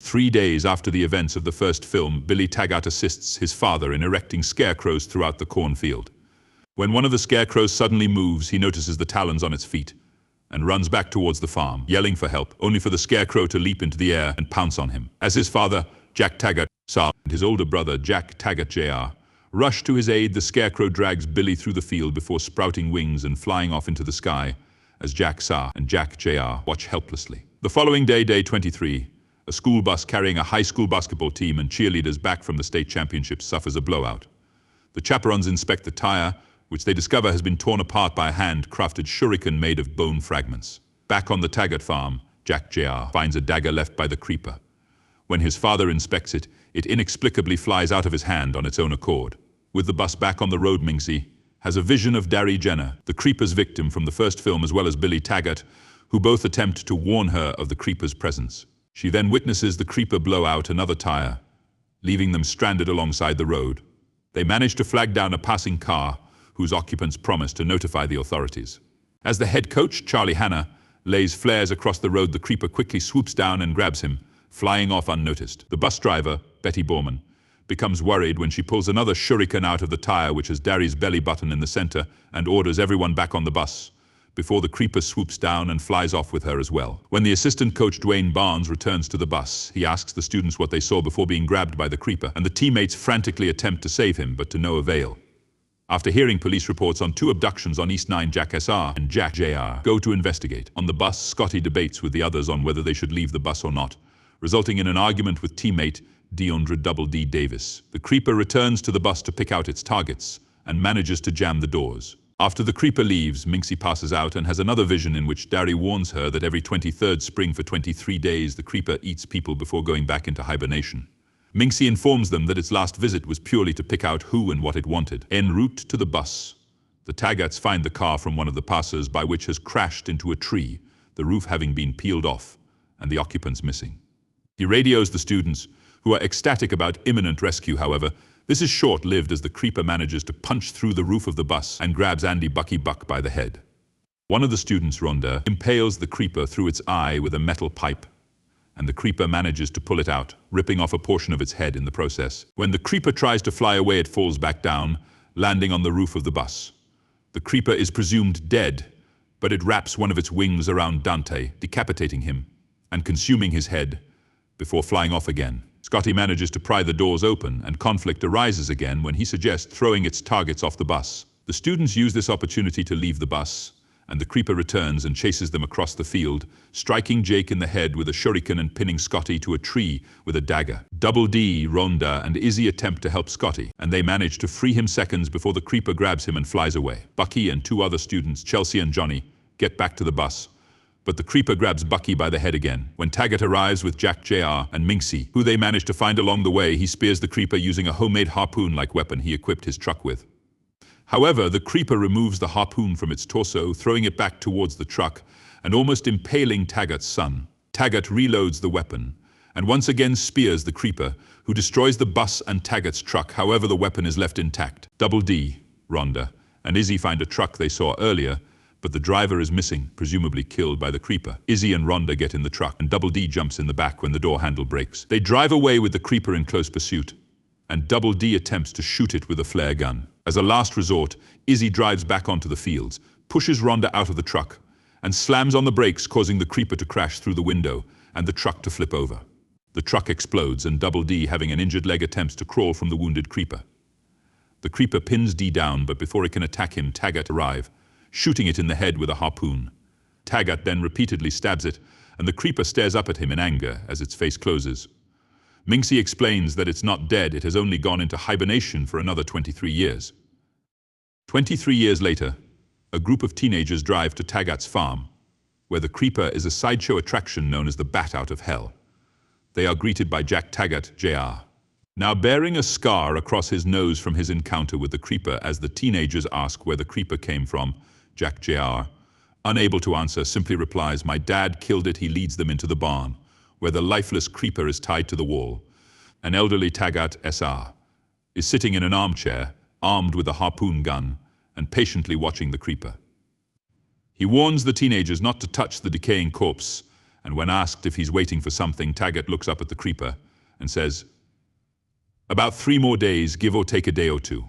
3 days after the events of the first film, Billy Taggart assists his father in erecting scarecrows throughout the cornfield. When one of the scarecrows suddenly moves, he notices the talons on its feet and runs back towards the farm, yelling for help, only for the scarecrow to leap into the air and pounce on him. As his father, Jack Taggart, and his older brother, Jack Taggart Jr., rush to his aid, the scarecrow drags Billy through the field before sprouting wings and flying off into the sky as Jack and Jack Jr. watch helplessly. The following day, day 23, a school bus carrying a high school basketball team and cheerleaders back from the state championships suffers a blowout. The chaperones inspect the tire, which they discover has been torn apart by a hand-crafted shuriken made of bone fragments. Back on the Taggart farm, Jack Jr. finds a dagger left by the creeper. When his father inspects it, it inexplicably flies out of his hand on its own accord. With the bus back on the road, Minxie has a vision of Dari Jenner, the creeper's victim from the first film, as well as Billy Taggart, who both attempt to warn her of the creeper's presence. She then witnesses the creeper blow out another tire, leaving them stranded alongside the road. They manage to flag down a passing car, whose occupants promise to notify the authorities. As the head coach, Charlie Hanna, lays flares across the road, the creeper quickly swoops down and grabs him, flying off unnoticed. The bus driver, Betty Borman, becomes worried when she pulls another shuriken out of the tire, which has Dari's belly button in the center, and orders everyone back on the bus, before the creeper swoops down and flies off with her as well. When the assistant coach, Dwayne Barnes, returns to the bus, he asks the students what they saw before being grabbed by the creeper, and the teammates frantically attempt to save him, but to no avail. After hearing police reports on 2 abductions on East 9, Jack SR and Jack JR go to investigate. On the bus, Scotty debates with the others on whether they should leave the bus or not, resulting in an argument with teammate Deondra Double D Davis. The creeper returns to the bus to pick out its targets and manages to jam the doors. After the creeper leaves, Minxie passes out and has another vision in which Dari warns her that every 23rd spring for 23 days, the creeper eats people before going back into hibernation. Minxie informs them that its last visit was purely to pick out who and what it wanted. En route to the bus, the Taggarts find the car from one of the passers-by which has crashed into a tree, the roof having been peeled off and the occupants missing. He radios the students, who are ecstatic about imminent rescue. However, this is short-lived as the creeper manages to punch through the roof of the bus and grabs Andy Bucky Buck by the head. One of the students, Rhonda, impales the creeper through its eye with a metal pipe, and the creeper manages to pull it out, ripping off a portion of its head in the process. When the creeper tries to fly away, it falls back down, landing on the roof of the bus. The creeper is presumed dead, but it wraps one of its wings around Dante, decapitating him and consuming his head before flying off again. Scotty manages to pry the doors open, and conflict arises again when he suggests throwing its targets off the bus. The students use this opportunity to leave the bus, and the creeper returns and chases them across the field, striking Jake in the head with a shuriken and pinning Scotty to a tree with a dagger. Double D, Rhonda, and Izzy attempt to help Scotty, and they manage to free him seconds before the creeper grabs him and flies away. Bucky and 2 other students, Chelsea and Johnny, get back to the bus, but the creeper grabs Bucky by the head again. When Taggart arrives with Jack Jr. and Minxie, who they manage to find along the way, he spears the creeper using a homemade harpoon-like weapon he equipped his truck with. However, the creeper removes the harpoon from its torso, throwing it back towards the truck and almost impaling Taggart's son. Taggart reloads the weapon and once again spears the creeper, who destroys the bus and Taggart's truck. However, the weapon is left intact. Double D, Rhonda, and Izzy find a truck they saw earlier, but the driver is missing, presumably killed by the creeper. Izzy and Rhonda get in the truck, and Double D jumps in the back when the door handle breaks. They drive away with the creeper in close pursuit, and Double D attempts to shoot it with a flare gun. As a last resort, Izzy drives back onto the fields, pushes Rhonda out of the truck, and slams on the brakes, causing the creeper to crash through the window and the truck to flip over. The truck explodes, and Double D, having an injured leg, attempts to crawl from the wounded creeper. The creeper pins D down, but before it can attack him, Taggart arrives, shooting it in the head with a harpoon. Taggart then repeatedly stabs it, and the creeper stares up at him in anger as its face closes. Minxie explains that it's not dead, it has only gone into hibernation for another 23 years. 23 years later, a group of teenagers drive to Taggart's farm, where the creeper is a sideshow attraction known as the Bat Out of Hell. They are greeted by Jack Taggart Jr., now bearing a scar across his nose from his encounter with the creeper. As the teenagers ask where the creeper came from, Jack Jr., unable to answer, simply replies, "My dad killed it." He leads them into the barn, where the lifeless creeper is tied to the wall. An elderly Taggart SR is sitting in an armchair, armed with a harpoon gun, and patiently watching the creeper. He warns the teenagers not to touch the decaying corpse, and when asked if he's waiting for something, Taggart looks up at the creeper and says, "About 3 more days, give or take a day or two."